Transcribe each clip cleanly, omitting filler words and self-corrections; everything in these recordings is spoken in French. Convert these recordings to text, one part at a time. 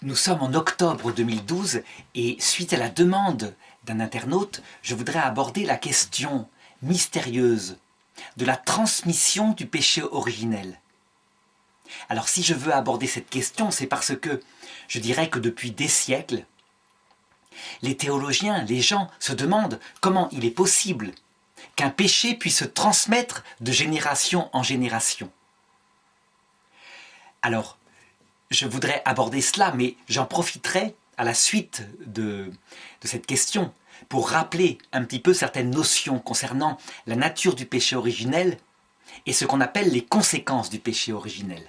Nous sommes en octobre 2012 et suite à la demande d'un internaute, je voudrais aborder la question mystérieuse de la transmission du péché originel. Alors si je veux aborder cette question, c'est parce que je dirais que depuis des siècles, les théologiens, les gens se demandent comment il est possible qu'un péché puisse se transmettre de génération en génération. Alors, je voudrais aborder cela, mais j'en profiterai à la suite de cette question pour rappeler un petit peu certaines notions concernant la nature du péché originel et ce qu'on appelle les conséquences du péché originel.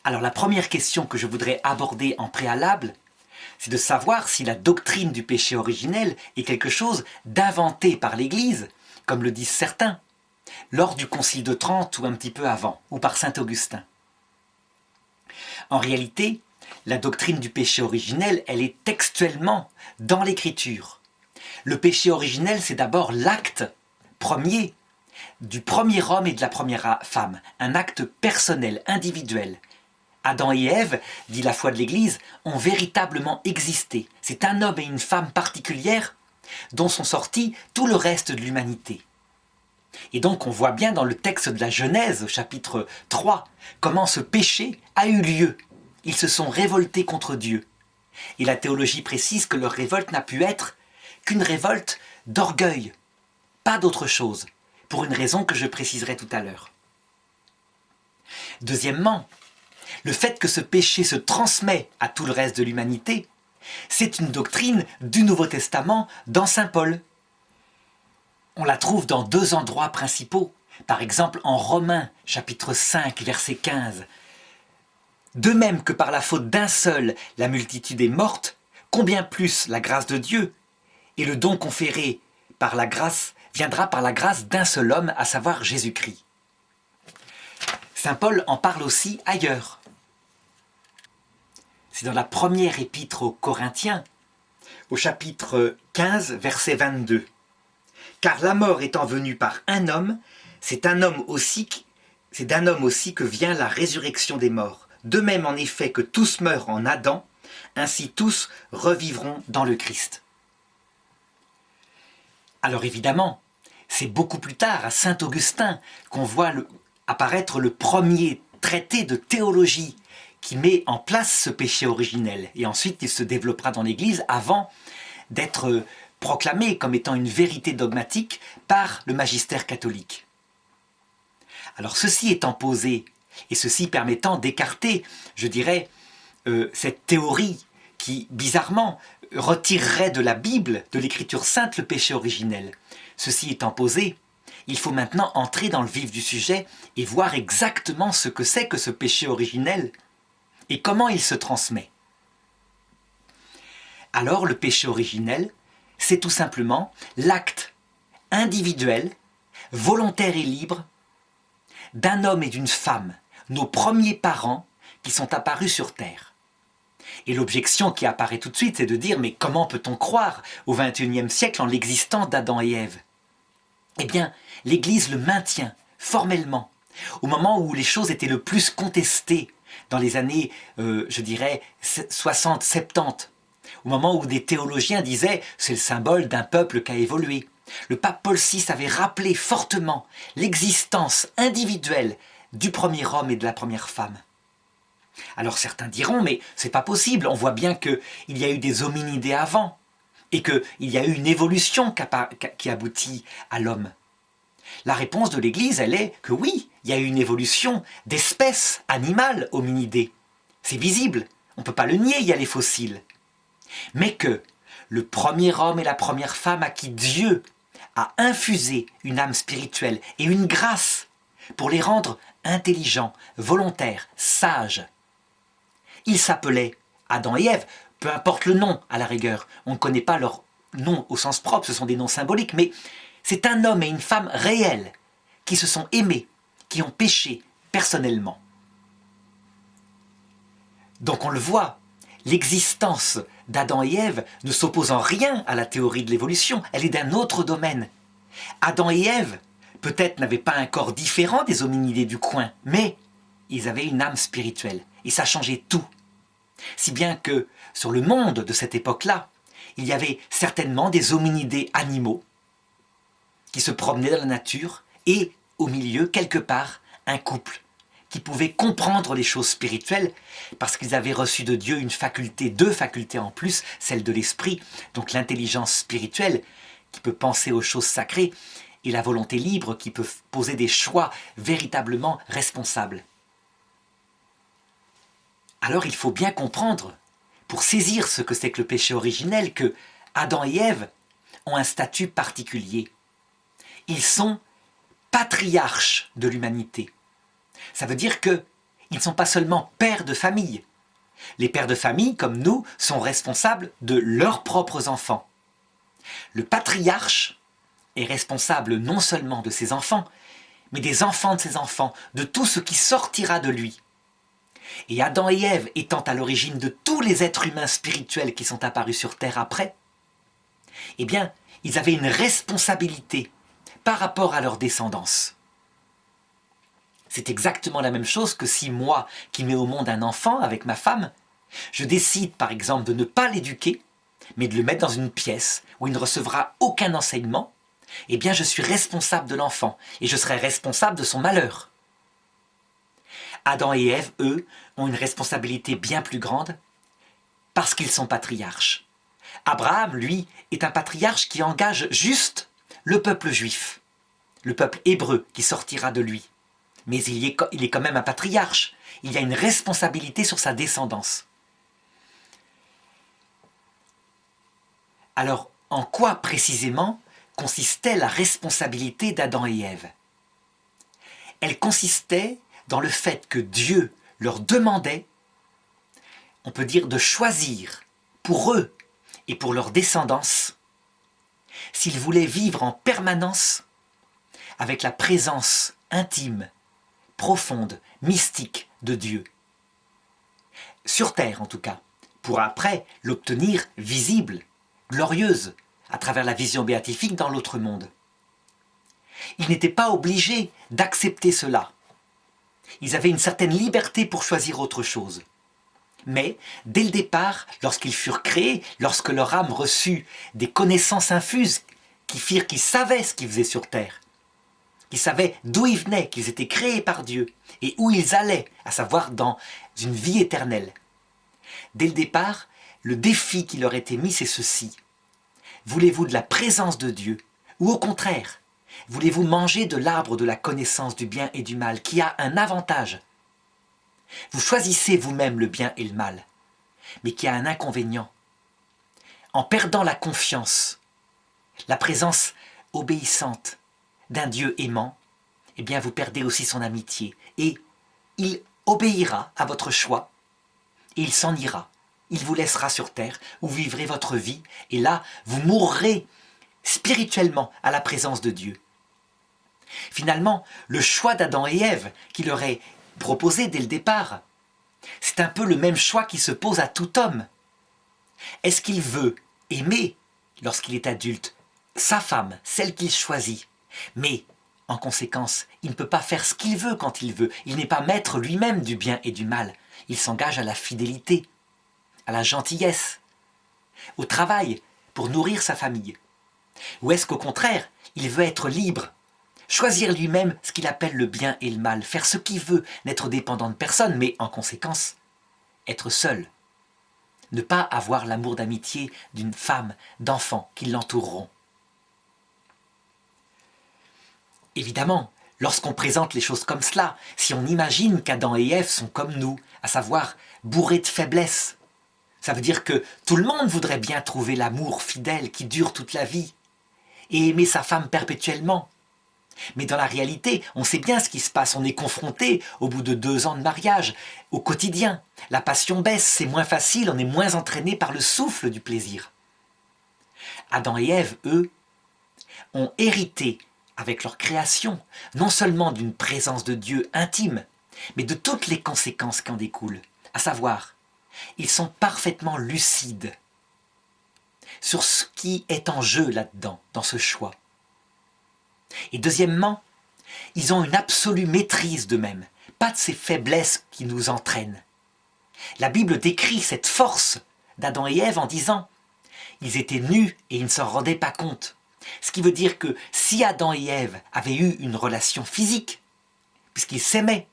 Alors la première question que je voudrais aborder en préalable, c'est de savoir si la doctrine du péché originel est quelque chose d'inventé par l'Église, comme le disent certains, lors du Concile de Trente ou un petit peu avant, ou par saint Augustin. En réalité, la doctrine du péché originel, elle est textuellement dans l'Écriture. Le péché originel, c'est d'abord l'acte premier du premier homme et de la première femme, un acte personnel, individuel. Adam et Ève, dit la foi de l'Église, ont véritablement existé. C'est un homme et une femme particulière dont sont sortis tout le reste de l'humanité. Et donc on voit bien dans le texte de la Genèse, au chapitre 3, comment ce péché a eu lieu. Ils se sont révoltés contre Dieu. Et la théologie précise que leur révolte n'a pu être qu'une révolte d'orgueil, pas d'autre chose, pour une raison que je préciserai tout à l'heure. Deuxièmement, le fait que ce péché se transmet à tout le reste de l'humanité, c'est une doctrine du Nouveau Testament dans saint Paul. On la trouve dans deux endroits principaux, par exemple en Romains, chapitre 5, verset 15. De même que par la faute d'un seul, la multitude est morte, combien plus la grâce de Dieu et le don conféré par la grâce viendra par la grâce d'un seul homme, à savoir Jésus-Christ. Saint Paul en parle aussi ailleurs. C'est dans la première épître aux Corinthiens, au chapitre 15, verset 22. « Car la mort étant venue par un homme, c'est d'un homme aussi que vient la résurrection des morts. De même en effet que tous meurent en Adam, ainsi tous revivront dans le Christ. » Alors évidemment, c'est beaucoup plus tard, à saint Augustin, qu'on voit apparaître le premier traité de théologie qui met en place ce péché originel. Et ensuite, il se développera dans l'Église avant d'être proclamé comme étant une vérité dogmatique par le magistère catholique. Alors ceci étant posé, et ceci permettant d'écarter, je dirais, cette théorie qui, bizarrement, retirerait de la Bible, de l'Écriture sainte, le péché originel. Ceci étant posé, il faut maintenant entrer dans le vif du sujet et voir exactement ce que c'est que ce péché originel et comment il se transmet. Alors le péché originel, c'est tout simplement l'acte individuel, volontaire et libre d'un homme et d'une femme, nos premiers parents qui sont apparus sur terre. Et l'objection qui apparaît tout de suite, c'est de dire « mais comment peut-on croire au XXIe siècle en l'existence d'Adam et Ève ?» Eh bien, l'Église le maintient formellement, au moment où les choses étaient le plus contestées, dans les années, je dirais, 60-70, au moment où des théologiens disaient « c'est le symbole d'un peuple qui a évolué ». Le pape Paul VI avait rappelé fortement l'existence individuelle du premier homme et de la première femme. Alors certains diront, mais c'est pas possible, on voit bien qu'il y a eu des hominidés avant, et qu'il y a eu une évolution qui aboutit à l'homme. La réponse de l'Église, elle est que oui, il y a eu une évolution d'espèces animales hominidées. C'est visible, on ne peut pas le nier, il y a les fossiles. Mais que le premier homme et la première femme à qui Dieu a infusé une âme spirituelle et une grâce pour les rendre intelligents, volontaires, sages. Ils s'appelaient Adam et Ève, peu importe le nom à la rigueur, on ne connaît pas leur nom au sens propre, ce sont des noms symboliques, mais c'est un homme et une femme réels qui se sont aimés, qui ont péché personnellement. Donc on le voit, l'existence d'Adam et Ève ne s'oppose en rien à la théorie de l'évolution, elle est d'un autre domaine. Adam et Ève, peut-être n'avaient pas un corps différent des hominidés du coin, mais ils avaient une âme spirituelle, et ça changeait tout. Si bien que sur le monde de cette époque-là, il y avait certainement des hominidés animaux qui se promenaient dans la nature et au milieu, quelque part, un couple qui pouvait comprendre les choses spirituelles parce qu'ils avaient reçu de Dieu une faculté, deux facultés en plus, celle de l'esprit, donc l'intelligence spirituelle qui peut penser aux choses sacrées et la volonté libre qui peut poser des choix véritablement responsables. Alors il faut bien comprendre, pour saisir ce que c'est que le péché originel, que Adam et Ève ont un statut particulier. Ils sont patriarches de l'humanité. Ça veut dire qu'ils ne sont pas seulement pères de famille. Les pères de famille, comme nous, sont responsables de leurs propres enfants. Le patriarche est responsable non seulement de ses enfants, mais des enfants de ses enfants, de tout ce qui sortira de lui. Et Adam et Ève étant à l'origine de tous les êtres humains spirituels qui sont apparus sur Terre après, eh bien, ils avaient une responsabilité par rapport à leur descendance. C'est exactement la même chose que si moi, qui mets au monde un enfant avec ma femme, je décide par exemple de ne pas l'éduquer, mais de le mettre dans une pièce où il ne recevra aucun enseignement, eh bien je suis responsable de l'enfant et je serai responsable de son malheur. Adam et Ève, eux, ont une responsabilité bien plus grande parce qu'ils sont patriarches. Abraham, lui, est un patriarche qui engage juste le peuple juif, le peuple hébreu qui sortira de lui. Mais il est quand même un patriarche. Il y a une responsabilité sur sa descendance. Alors, en quoi précisément consistait la responsabilité d'Adam et Ève? Elle consistait dans le fait que Dieu leur demandait, on peut dire, de choisir pour eux et pour leur descendance s'ils voulaient vivre en permanence avec la présence intime, profonde, mystique de Dieu. Sur terre en tout cas, pour après l'obtenir visible, glorieuse, à travers la vision béatifique dans l'autre monde. Ils n'étaient pas obligés d'accepter cela. Ils avaient une certaine liberté pour choisir autre chose. Mais, dès le départ, lorsqu'ils furent créés, lorsque leur âme reçut des connaissances infuses qui firent qu'ils savaient ce qu'ils faisaient sur terre, qu'ils savaient d'où ils venaient, qu'ils étaient créés par Dieu, et où ils allaient, à savoir dans une vie éternelle. Dès le départ, le défi qui leur était mis, c'est ceci. Voulez-vous de la présence de Dieu, ou au contraire, voulez-vous manger de l'arbre de la connaissance du bien et du mal, qui a un avantage? Vous choisissez vous-même le bien et le mal, mais qui a un inconvénient. En perdant la confiance, la présence obéissante d'un Dieu aimant, eh bien vous perdez aussi son amitié. Et il obéira à votre choix, et il s'en ira. Il vous laissera sur terre, où vous vivrez votre vie, et là, vous mourrez spirituellement à la présence de Dieu. Finalement, le choix d'Adam et Ève, qui leur est proposé dès le départ, c'est un peu le même choix qui se pose à tout homme. Est-ce qu'il veut aimer, lorsqu'il est adulte, sa femme, celle qu'il choisit, mais en conséquence, il ne peut pas faire ce qu'il veut quand il veut. Il n'est pas maître lui-même du bien et du mal. Il s'engage à la fidélité, à la gentillesse, au travail pour nourrir sa famille. Ou est-ce qu'au contraire, il veut être libre, choisir lui-même ce qu'il appelle le bien et le mal, faire ce qu'il veut, n'être dépendant de personne, mais en conséquence, être seul. Ne pas avoir l'amour d'amitié d'une femme, d'enfants qui l'entoureront. Évidemment, lorsqu'on présente les choses comme cela, si on imagine qu'Adam et Ève sont comme nous, à savoir bourrés de faiblesses, ça veut dire que tout le monde voudrait bien trouver l'amour fidèle qui dure toute la vie et aimer sa femme perpétuellement. Mais dans la réalité, on sait bien ce qui se passe. On est confronté, au bout de 2 ans de mariage, au quotidien. La passion baisse, c'est moins facile, on est moins entraîné par le souffle du plaisir. Adam et Ève, eux, ont hérité avec leur création, non seulement d'une présence de Dieu intime, mais de toutes les conséquences qui en découlent. À savoir, ils sont parfaitement lucides sur ce qui est en jeu là-dedans, dans ce choix. Et deuxièmement, ils ont une absolue maîtrise d'eux-mêmes, pas de ces faiblesses qui nous entraînent. La Bible décrit cette force d'Adam et Ève en disant « Ils étaient nus et ils ne s'en rendaient pas compte ». Ce qui veut dire que si Adam et Ève avaient eu une relation physique, puisqu'ils s'aimaient,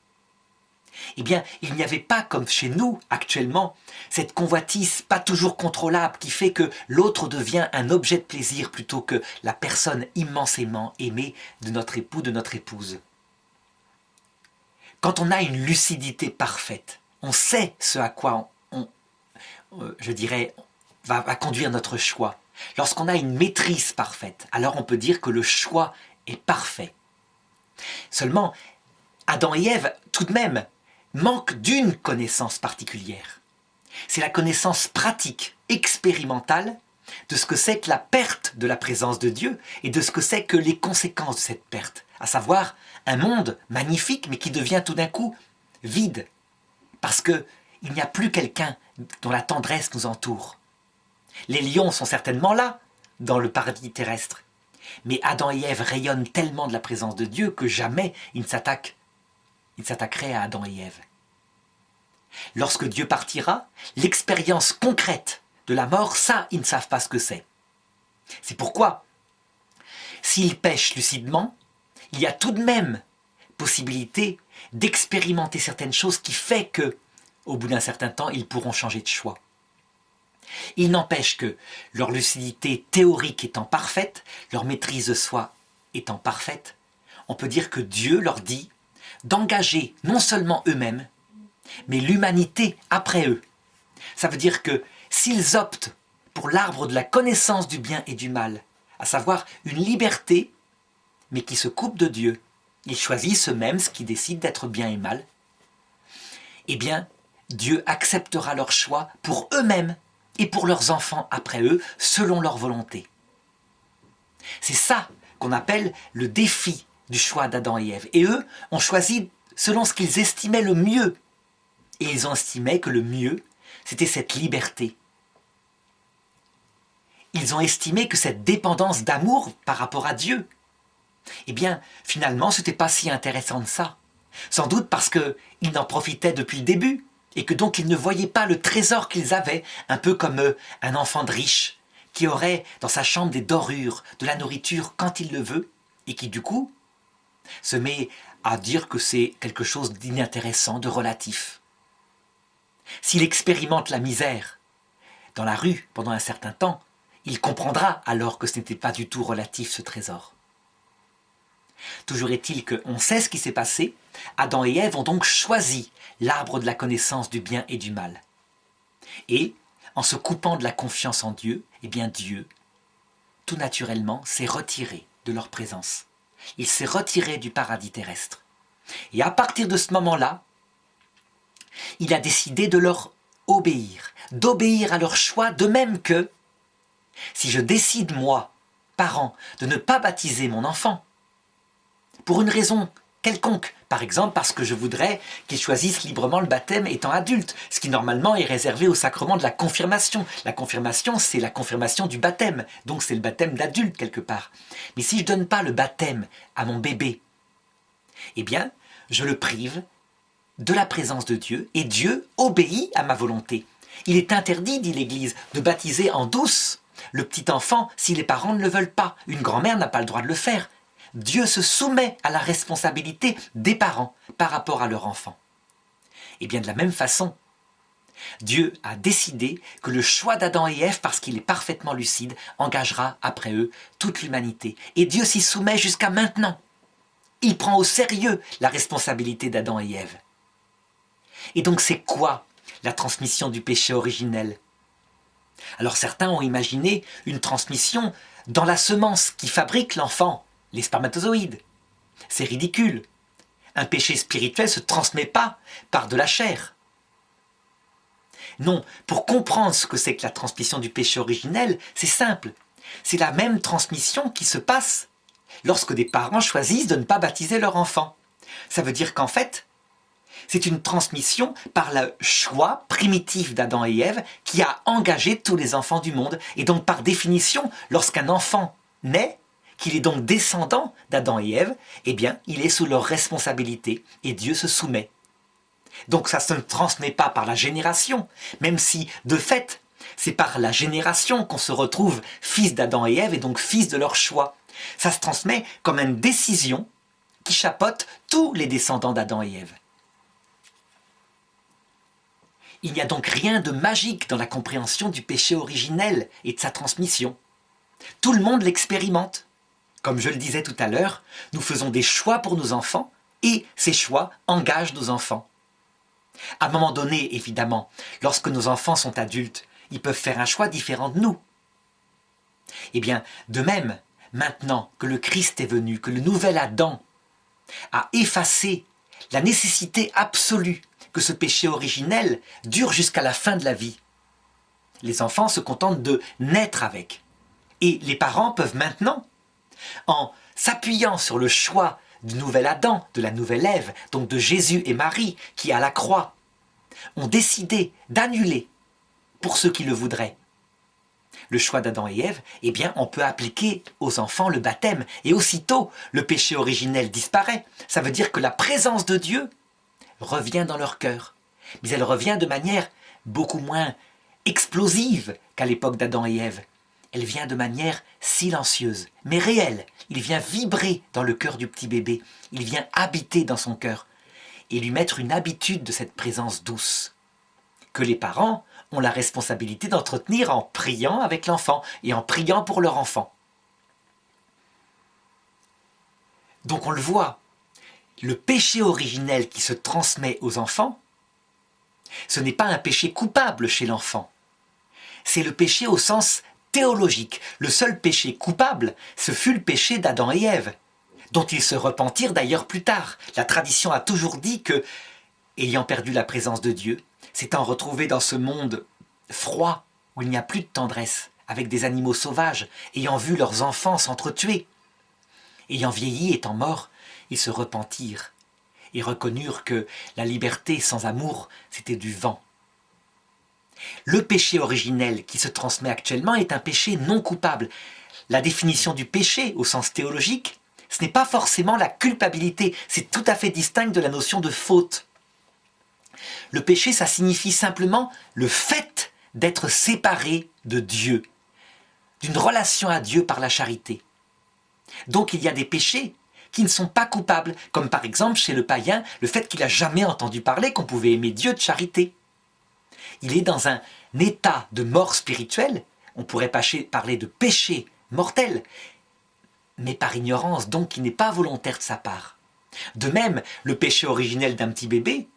eh bien, il n'y avait pas, comme chez nous actuellement, cette convoitise pas toujours contrôlable qui fait que l'autre devient un objet de plaisir plutôt que la personne immensément aimée de notre époux, de notre épouse. Quand on a une lucidité parfaite, on sait ce à quoi je dirais, va conduire notre choix. Lorsqu'on a une maîtrise parfaite, alors on peut dire que le choix est parfait. Seulement, Adam et Ève, tout de même, manquent d'une connaissance particulière. C'est la connaissance pratique, expérimentale, de ce que c'est que la perte de la présence de Dieu et de ce que c'est que les conséquences de cette perte, à savoir un monde magnifique mais qui devient tout d'un coup vide, parce qu'il n'y a plus quelqu'un dont la tendresse nous entoure. Les lions sont certainement là, dans le paradis terrestre, mais Adam et Ève rayonnent tellement de la présence de Dieu que jamais ils ne s'attaqueraient à Adam et Ève. Lorsque Dieu partira, l'expérience concrète de la mort, ça, ils ne savent pas ce que c'est. C'est pourquoi, s'ils pêchent lucidement, il y a tout de même possibilité d'expérimenter certaines choses qui fait que, au bout d'un certain temps, ils pourront changer de choix. Il n'empêche que leur lucidité théorique étant parfaite, leur maîtrise de soi étant parfaite, on peut dire que Dieu leur dit d'engager non seulement eux-mêmes, mais l'humanité après eux. Ça veut dire que s'ils optent pour l'arbre de la connaissance du bien et du mal, à savoir une liberté, mais qui se coupe de Dieu, ils choisissent eux-mêmes ce qui décide d'être bien et mal, eh bien, Dieu acceptera leur choix pour eux-mêmes et pour leurs enfants après eux, selon leur volonté. C'est ça qu'on appelle le défi du choix d'Adam et Ève. Et eux ont choisi selon ce qu'ils estimaient le mieux. Et ils ont estimé que le mieux, c'était cette liberté. Ils ont estimé que cette dépendance d'amour par rapport à Dieu, eh bien, finalement, ce n'était pas si intéressant que ça. Sans doute parce qu'ils n'en profitaient depuis le début, et que donc ils ne voyaient pas le trésor qu'ils avaient, un peu comme un enfant de riche, qui aurait dans sa chambre des dorures, de la nourriture quand il le veut, et qui du coup se met à dire que c'est quelque chose d'inintéressant, de relatif. S'il expérimente la misère dans la rue pendant un certain temps, il comprendra alors que ce n'était pas du tout relatif ce trésor. Toujours est-il qu'on sait ce qui s'est passé. Adam et Ève ont donc choisi l'arbre de la connaissance du bien et du mal. Et, en se coupant de la confiance en Dieu, eh bien Dieu, tout naturellement, s'est retiré de leur présence. Il s'est retiré du paradis terrestre. Et à partir de ce moment-là, il a décidé de leur obéir, d'obéir à leur choix, de même que si je décide, moi, parent, de ne pas baptiser mon enfant, pour une raison quelconque, par exemple parce que je voudrais qu'il choisisse librement le baptême étant adulte, ce qui normalement est réservé au sacrement de la confirmation. La confirmation, c'est la confirmation du baptême, donc c'est le baptême d'adulte quelque part. Mais si je ne donne pas le baptême à mon bébé, eh bien, je le prive de la présence de Dieu, et Dieu obéit à ma volonté. Il est interdit, dit l'Église, de baptiser en douce le petit enfant si les parents ne le veulent pas. Une grand-mère n'a pas le droit de le faire. Dieu se soumet à la responsabilité des parents par rapport à leur enfant. Et bien de la même façon, Dieu a décidé que le choix d'Adam et Ève, parce qu'il est parfaitement lucide, engagera après eux toute l'humanité. Et Dieu s'y soumet jusqu'à maintenant. Il prend au sérieux la responsabilité d'Adam et Ève. Et donc c'est quoi la transmission du péché originel? Alors certains ont imaginé une transmission dans la semence qui fabrique l'enfant, les spermatozoïdes. C'est ridicule. Un péché spirituel ne se transmet pas par de la chair. Non, pour comprendre ce que c'est que la transmission du péché originel, c'est simple. C'est la même transmission qui se passe lorsque des parents choisissent de ne pas baptiser leur enfant. Ça veut dire qu'en fait, c'est une transmission par le choix primitif d'Adam et Ève qui a engagé tous les enfants du monde. Et donc par définition, lorsqu'un enfant naît, qu'il est donc descendant d'Adam et Ève, eh bien, il est sous leur responsabilité et Dieu se soumet. Donc ça se transmet pas par la génération, même si, de fait, c'est par la génération qu'on se retrouve fils d'Adam et Ève et donc fils de leur choix. Ça se transmet comme une décision qui chapeaute tous les descendants d'Adam et Ève. Il n'y a donc rien de magique dans la compréhension du péché originel et de sa transmission. Tout le monde l'expérimente. Comme je le disais tout à l'heure, nous faisons des choix pour nos enfants et ces choix engagent nos enfants. À un moment donné, évidemment, lorsque nos enfants sont adultes, ils peuvent faire un choix différent de nous. Eh bien, de même, maintenant que le Christ est venu, que le nouvel Adam a effacé la nécessité absolue que ce péché originel dure jusqu'à la fin de la vie, les enfants se contentent de naître avec. Et les parents peuvent maintenant, en s'appuyant sur le choix du nouvel Adam, de la nouvelle Ève, donc de Jésus et Marie, qui à la croix ont décidé d'annuler, pour ceux qui le voudraient, le choix d'Adam et Ève, eh bien on peut appliquer aux enfants le baptême. Et aussitôt, le péché originel disparaît. Ça veut dire que la présence de Dieu revient dans leur cœur. Mais elle revient de manière beaucoup moins explosive qu'à l'époque d'Adam et Ève. Elle vient de manière silencieuse, mais réelle. Il vient vibrer dans le cœur du petit bébé. Il vient habiter dans son cœur et lui mettre une habitude de cette présence douce que les parents ont la responsabilité d'entretenir en priant avec l'enfant et en priant pour leur enfant. Donc on le voit, le péché originel qui se transmet aux enfants, ce n'est pas un péché coupable chez l'enfant. C'est le péché au sens théologique. Le seul péché coupable, ce fut le péché d'Adam et Ève, dont ils se repentirent d'ailleurs plus tard. La tradition a toujours dit que, ayant perdu la présence de Dieu, s'étant retrouvés dans ce monde froid, où il n'y a plus de tendresse, avec des animaux sauvages, ayant vu leurs enfants s'entretuer, ayant vieilli, étant morts, ils se repentirent et reconnurent que la liberté sans amour, c'était du vent. Le péché originel qui se transmet actuellement est un péché non coupable. La définition du péché, au sens théologique, ce n'est pas forcément la culpabilité, c'est tout à fait distinct de la notion de faute. Le péché, ça signifie simplement le fait d'être séparé de Dieu, d'une relation à Dieu par la charité. Donc il y a des péchés qui ne sont pas coupables, comme par exemple chez le païen, le fait qu'il n'a jamais entendu parler qu'on pouvait aimer Dieu de charité. Il est dans un état de mort spirituelle, on pourrait parler de péché mortel, mais par ignorance, donc qui n'est pas volontaire de sa part. De même, le péché originel d'un petit bébé,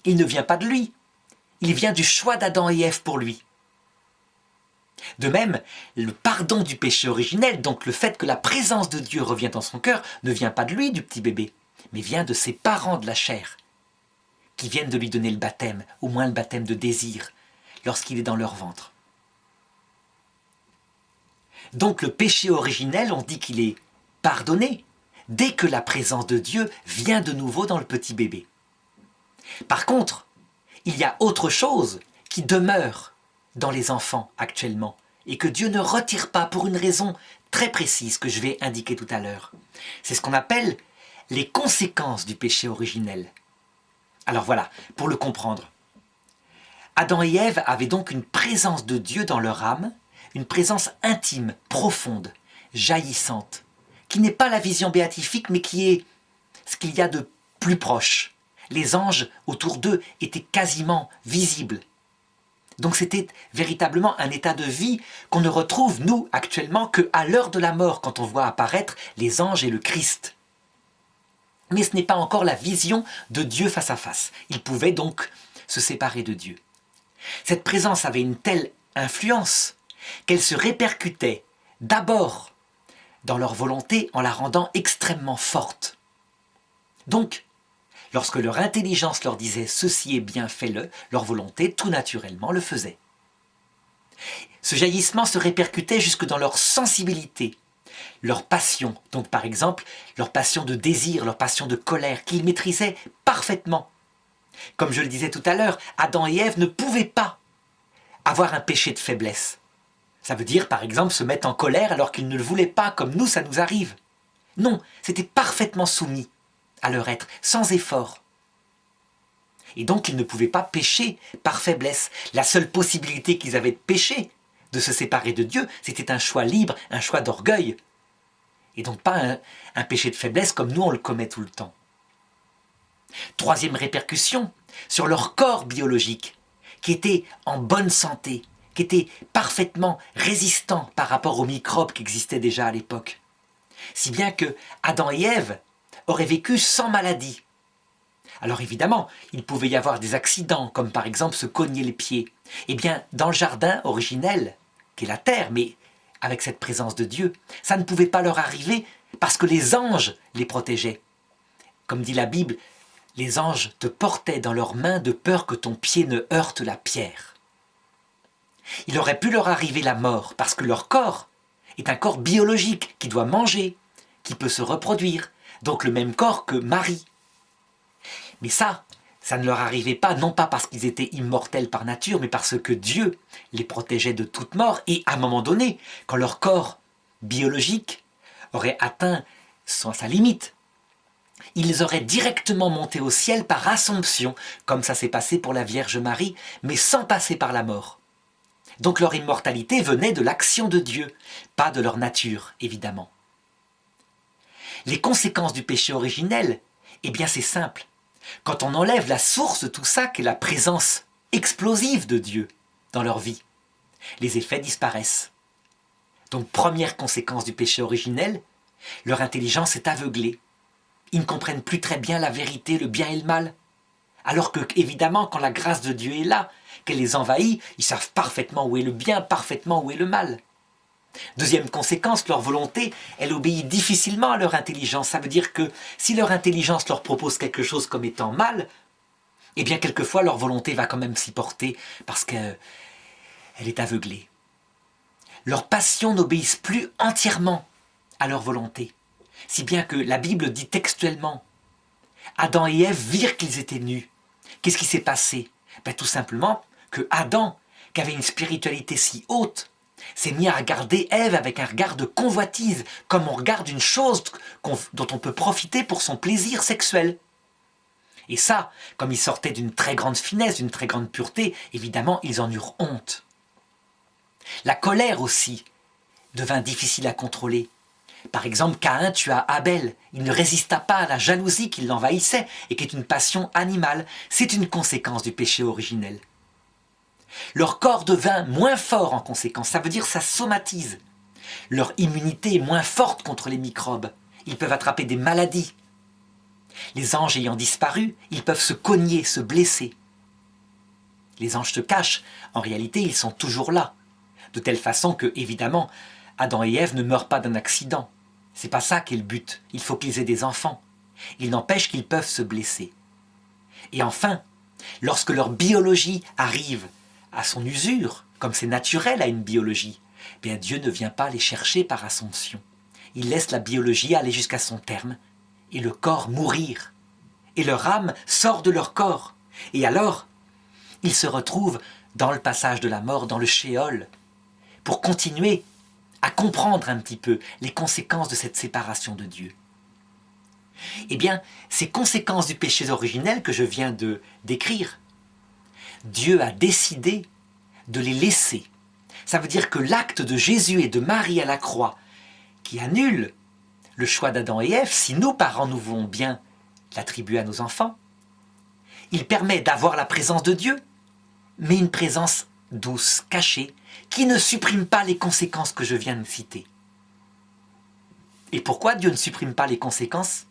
il ne vient pas de lui, il vient du choix d'Adam et Ève pour lui. De même, le pardon du péché originel, donc le fait que la présence de Dieu revient dans son cœur, ne vient pas de lui, du petit bébé, mais vient de ses parents de la chair, qui viennent de lui donner le baptême, au moins le baptême de désir, lorsqu'il est dans leur ventre. Donc le péché originel, on dit qu'il est pardonné dès que la présence de Dieu vient de nouveau dans le petit bébé. Par contre, il y a autre chose qui demeure dans les enfants actuellement et que Dieu ne retire pas pour une raison très précise que je vais indiquer tout à l'heure. C'est ce qu'on appelle les conséquences du péché originel. Alors voilà, pour le comprendre. Adam et Ève avaient donc une présence de Dieu dans leur âme, une présence intime, profonde, jaillissante, qui n'est pas la vision béatifique, mais qui est ce qu'il y a de plus proche. Les anges autour d'eux étaient quasiment visibles. Donc c'était véritablement un état de vie qu'on ne retrouve, nous, actuellement, qu'à l'heure de la mort, quand on voit apparaître les anges et le Christ. Mais ce n'est pas encore la vision de Dieu face à face. Ils pouvaient donc se séparer de Dieu. Cette présence avait une telle influence qu'elle se répercutait d'abord dans leur volonté en la rendant extrêmement forte. Donc, lorsque leur intelligence leur disait « ceci est bien, fais-le », leur volonté, tout naturellement, le faisait. Ce jaillissement se répercutait jusque dans leur sensibilité, leur passion, donc par exemple leur passion de désir, leur passion de colère, qu'ils maîtrisaient parfaitement. Comme je le disais tout à l'heure, Adam et Ève ne pouvaient pas avoir un péché de faiblesse. Ça veut dire par exemple se mettre en colère alors qu'ils ne le voulaient pas, comme nous ça nous arrive. Non, c'était parfaitement soumis à leur être, sans effort. Et donc ils ne pouvaient pas pécher par faiblesse. La seule possibilité qu'ils avaient de pécher, de se séparer de Dieu, c'était un choix libre, un choix d'orgueil. Et donc pas un péché de faiblesse comme nous on le commet tout le temps. Troisième répercussion, sur leur corps biologique, qui était en bonne santé, qui était parfaitement résistant par rapport aux microbes qui existaient déjà à l'époque. Si bien que Adam et Ève auraient vécu sans maladie. Alors évidemment, il pouvait y avoir des accidents, comme par exemple se cogner les pieds. Eh bien, dans le jardin originel, qui est la terre, mais avec cette présence de Dieu, ça ne pouvait pas leur arriver parce que les anges les protégeaient. Comme dit la Bible, les anges te portaient dans leurs mains de peur que ton pied ne heurte la pierre. Il aurait pu leur arriver la mort parce que leur corps est un corps biologique qui doit manger, qui peut se reproduire, donc le même corps que Marie. Mais ça ne leur arrivait pas, non pas parce qu'ils étaient immortels par nature, mais parce que Dieu les protégeait de toute mort. Et à un moment donné, quand leur corps biologique aurait atteint sa limite, ils auraient directement monté au ciel par assomption, comme ça s'est passé pour la Vierge Marie, mais sans passer par la mort. Donc leur immortalité venait de l'action de Dieu, pas de leur nature, évidemment. Les conséquences du péché originel, eh bien c'est simple. Quand on enlève la source de tout ça, qui est la présence explosive de Dieu dans leur vie, les effets disparaissent. Donc première conséquence du péché originel, leur intelligence est aveuglée. Ils ne comprennent plus très bien la vérité, le bien et le mal. Alors que, évidemment, quand la grâce de Dieu est là, qu'elle les envahit, ils savent parfaitement où est le bien, parfaitement où est le mal. Deuxième conséquence, leur volonté, elle obéit difficilement à leur intelligence. Ça veut dire que si leur intelligence leur propose quelque chose comme étant mal, eh bien quelquefois leur volonté va quand même s'y porter parce qu'elle est aveuglée. Leurs passions n'obéissent plus entièrement à leur volonté. Si bien que la Bible dit textuellement, Adam et Ève virent qu'ils étaient nus. Qu'est-ce qui s'est passé? Tout simplement que Adam, qui avait une spiritualité si haute, s'est mis à regarder Ève avec un regard de convoitise, comme on regarde une chose dont on peut profiter pour son plaisir sexuel. Et ça, comme ils sortaient d'une très grande finesse, d'une très grande pureté, évidemment, ils en eurent honte. La colère aussi devint difficile à contrôler. Par exemple, Caïn tua Abel. Il ne résista pas à la jalousie qui l'envahissait et qui est une passion animale. C'est une conséquence du péché originel. Leur corps devint moins fort en conséquence. Ça veut dire que ça somatise. Leur immunité est moins forte contre les microbes. Ils peuvent attraper des maladies. Les anges ayant disparu, ils peuvent se cogner, se blesser. Les anges se cachent. En réalité, ils sont toujours là. De telle façon que, évidemment, Adam et Ève ne meurent pas d'un accident. C'est pas ça qui est le but. Il faut qu'ils aient des enfants. Il n'empêche qu'ils peuvent se blesser. Et enfin, lorsque leur biologie arrive à son usure, comme c'est naturel à une biologie, bien Dieu ne vient pas les chercher par assomption. Il laisse la biologie aller jusqu'à son terme et le corps mourir. Et leur âme sort de leur corps. Et alors, ils se retrouvent dans le passage de la mort, dans le shéol, pour continuer à comprendre un petit peu les conséquences de cette séparation de Dieu. Eh bien, ces conséquences du péché originel que je viens de décrire, Dieu a décidé de les laisser. Ça veut dire que l'acte de Jésus et de Marie à la croix, qui annule le choix d'Adam et Ève, si nous, parents, nous voulons bien l'attribuer à nos enfants, il permet d'avoir la présence de Dieu, mais une présence douce, cachée, qui ne supprime pas les conséquences que je viens de citer. Et pourquoi Dieu ne supprime pas les conséquences?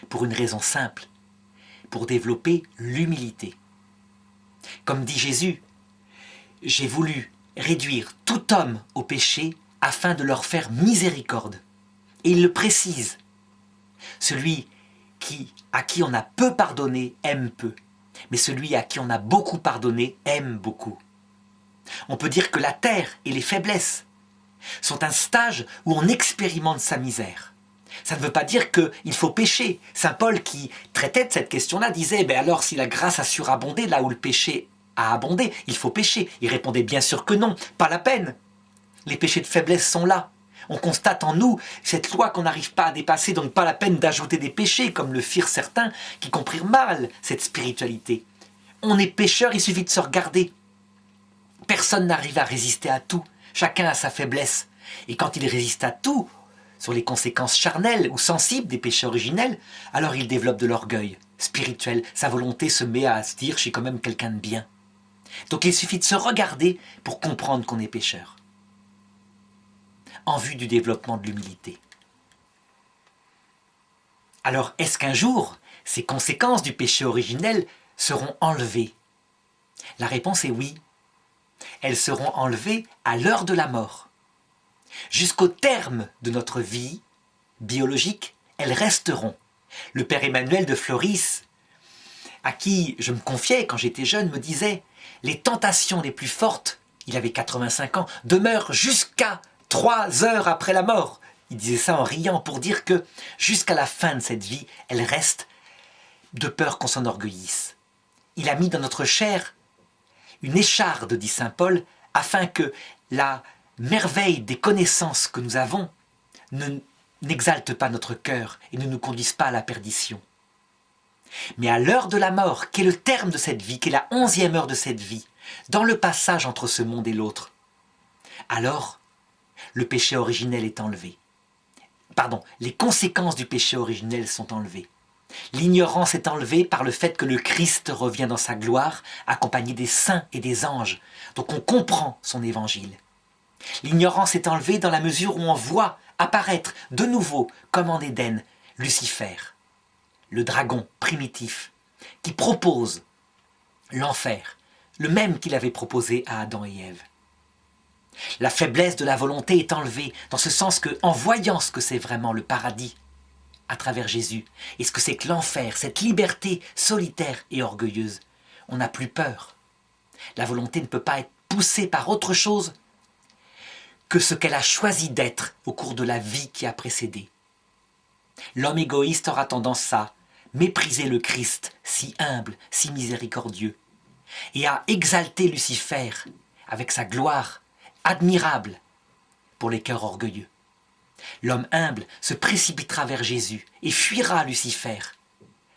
Pour une raison simple, pour développer l'humilité. Comme dit Jésus, j'ai voulu réduire tout homme au péché afin de leur faire miséricorde. Et il le précise, celui à qui on a peu pardonné aime peu, mais celui à qui on a beaucoup pardonné aime beaucoup. On peut dire que la terre et les faiblesses sont un stage où on expérimente sa misère. Ça ne veut pas dire qu'il faut pécher. Saint Paul, qui traitait de cette question-là, disait alors si la grâce a surabondé là où le péché a abondé, il faut pécher. Il répondait bien sûr que non, pas la peine. Les péchés de faiblesse sont là. On constate en nous cette loi qu'on n'arrive pas à dépasser, donc pas la peine d'ajouter des péchés, comme le firent certains qui comprirent mal cette spiritualité. On est pécheur, il suffit de se regarder. Personne n'arrive à résister à tout. Chacun a sa faiblesse. Et quand il résiste à tout, sur les conséquences charnelles ou sensibles des péchés originels, alors il développe de l'orgueil spirituel. Sa volonté se met à se dire « je suis quand même quelqu'un de bien ». Donc il suffit de se regarder pour comprendre qu'on est pécheur. En vue du développement de l'humilité. Alors est-ce qu'un jour, ces conséquences du péché originel seront enlevées? La réponse est oui. Elles seront enlevées à l'heure de la mort. Jusqu'au terme de notre vie biologique, elles resteront. Le père Emmanuel de Floris, à qui je me confiais quand j'étais jeune, me disait « Les tentations les plus fortes, il avait 85 ans, demeurent jusqu'à 3 heures après la mort. » Il disait ça en riant pour dire que jusqu'à la fin de cette vie, elles restent de peur qu'on s'enorgueillisse. Il a mis dans notre chair une écharde, dit saint Paul, afin que la merveille des connaissances que nous avons n'exalte pas notre cœur et ne nous conduise pas à la perdition. Mais à l'heure de la mort, qui est le terme de cette vie, qui est la 11e heure de cette vie, dans le passage entre ce monde et l'autre, alors le péché originel est enlevé. Pardon, les conséquences du péché originel sont enlevées. L'ignorance est enlevée par le fait que le Christ revient dans sa gloire, accompagné des saints et des anges. Donc on comprend son évangile. L'ignorance est enlevée dans la mesure où on voit apparaître de nouveau, comme en Éden, Lucifer, le dragon primitif, qui propose l'enfer, le même qu'il avait proposé à Adam et Ève. La faiblesse de la volonté est enlevée, dans ce sens que, en voyant ce que c'est vraiment le paradis, à travers Jésus, et ce que c'est que l'enfer, cette liberté solitaire et orgueilleuse, on n'a plus peur. La volonté ne peut pas être poussée par autre chose que ce qu'elle a choisi d'être au cours de la vie qui a précédé. L'homme égoïste aura tendance à mépriser le Christ, si humble, si miséricordieux, et à exalter Lucifer avec sa gloire admirable pour les cœurs orgueilleux. L'homme humble se précipitera vers Jésus et fuira Lucifer,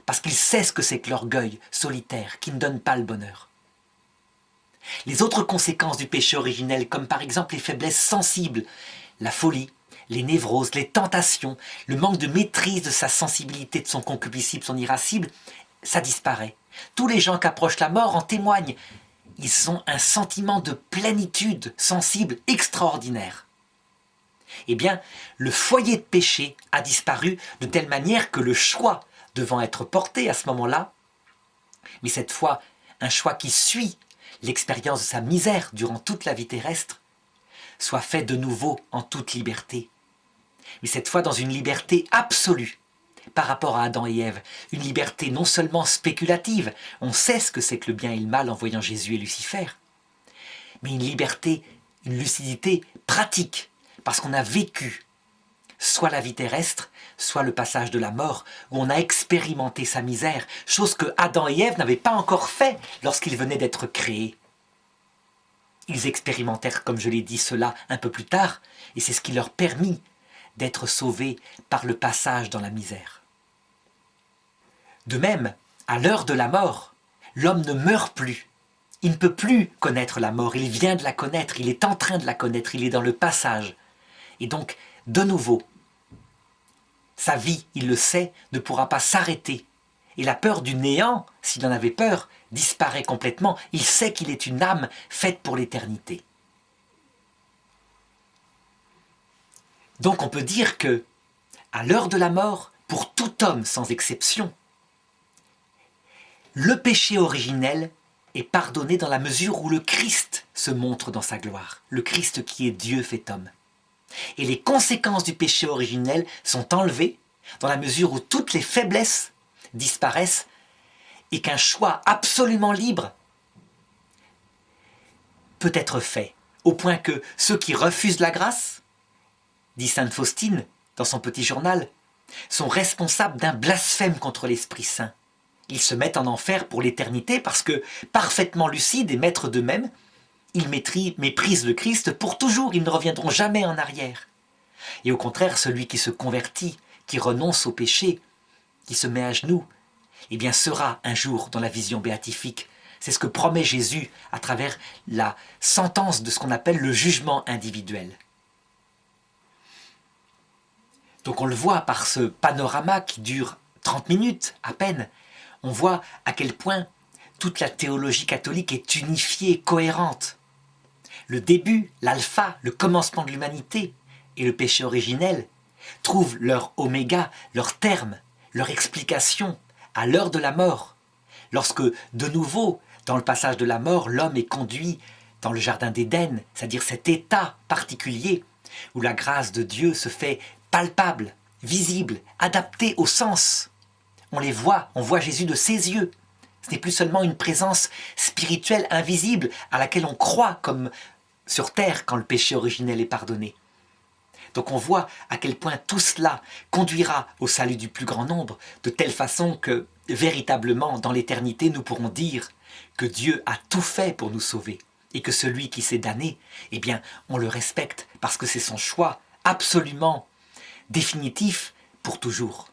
parce qu'il sait ce que c'est que l'orgueil solitaire qui ne donne pas le bonheur. Les autres conséquences du péché originel, comme par exemple les faiblesses sensibles, la folie, les névroses, les tentations, le manque de maîtrise de sa sensibilité, de son concupiscible, son irascible, ça disparaît. Tous les gens qui approchent la mort en témoignent. Ils ont un sentiment de plénitude sensible extraordinaire. Eh bien, le foyer de péché a disparu de telle manière que le choix devant être porté à ce moment-là, mais cette fois un choix qui suit l'expérience de sa misère durant toute la vie terrestre, soit fait de nouveau en toute liberté. Mais cette fois dans une liberté absolue par rapport à Adam et Ève, une liberté non seulement spéculative, on sait ce que c'est que le bien et le mal en voyant Jésus et Lucifer, mais une liberté, une lucidité pratique, parce qu'on a vécu soit la vie terrestre, soit le passage de la mort, où on a expérimenté sa misère, chose que Adam et Ève n'avaient pas encore fait lorsqu'ils venaient d'être créés. Ils expérimentèrent, comme je l'ai dit, cela un peu plus tard, et c'est ce qui leur permit d'être sauvés par le passage dans la misère. De même, à l'heure de la mort, l'homme ne meurt plus. Il ne peut plus connaître la mort, il vient de la connaître, il est en train de la connaître, il est dans le passage. Et donc, de nouveau, sa vie, il le sait, ne pourra pas s'arrêter. Et la peur du néant, s'il en avait peur, disparaît complètement. Il sait qu'il est une âme faite pour l'éternité. Donc on peut dire que, à l'heure de la mort, pour tout homme sans exception, le péché originel est pardonné dans la mesure où le Christ se montre dans sa gloire. Le Christ qui est Dieu fait homme. Et les conséquences du péché originel sont enlevées dans la mesure où toutes les faiblesses disparaissent et qu'un choix absolument libre peut être fait, au point que ceux qui refusent la grâce, dit sainte Faustine dans son petit journal, sont responsables d'un blasphème contre l'Esprit Saint. Ils se mettent en enfer pour l'éternité parce que, parfaitement lucides et maîtres d'eux-mêmes, ils méprisent le Christ pour toujours, ils ne reviendront jamais en arrière. Et au contraire, celui qui se convertit, qui renonce au péché, qui se met à genoux, eh bien sera un jour dans la vision béatifique C'est ce que promet Jésus à travers la sentence de ce qu'on appelle le jugement individuel. Donc on le voit par ce panorama qui dure 30 minutes à peine. On voit à quel point toute la théologie catholique est unifiée, cohérente. Le début, l'alpha, le commencement de l'humanité et le péché originel trouvent leur oméga, leur terme, leur explication à l'heure de la mort. Lorsque, de nouveau, dans le passage de la mort, l'homme est conduit dans le jardin d'Éden, c'est-à-dire cet état particulier où la grâce de Dieu se fait palpable, visible, adaptée aux sens. On les voit, on voit Jésus de ses yeux. Ce n'est plus seulement une présence spirituelle invisible à laquelle on croit comme sur terre quand le péché originel est pardonné. Donc on voit à quel point tout cela conduira au salut du plus grand nombre, de telle façon que, véritablement, dans l'éternité, nous pourrons dire que Dieu a tout fait pour nous sauver, et que celui qui s'est damné, eh bien, on le respecte, parce que c'est son choix absolument définitif pour toujours.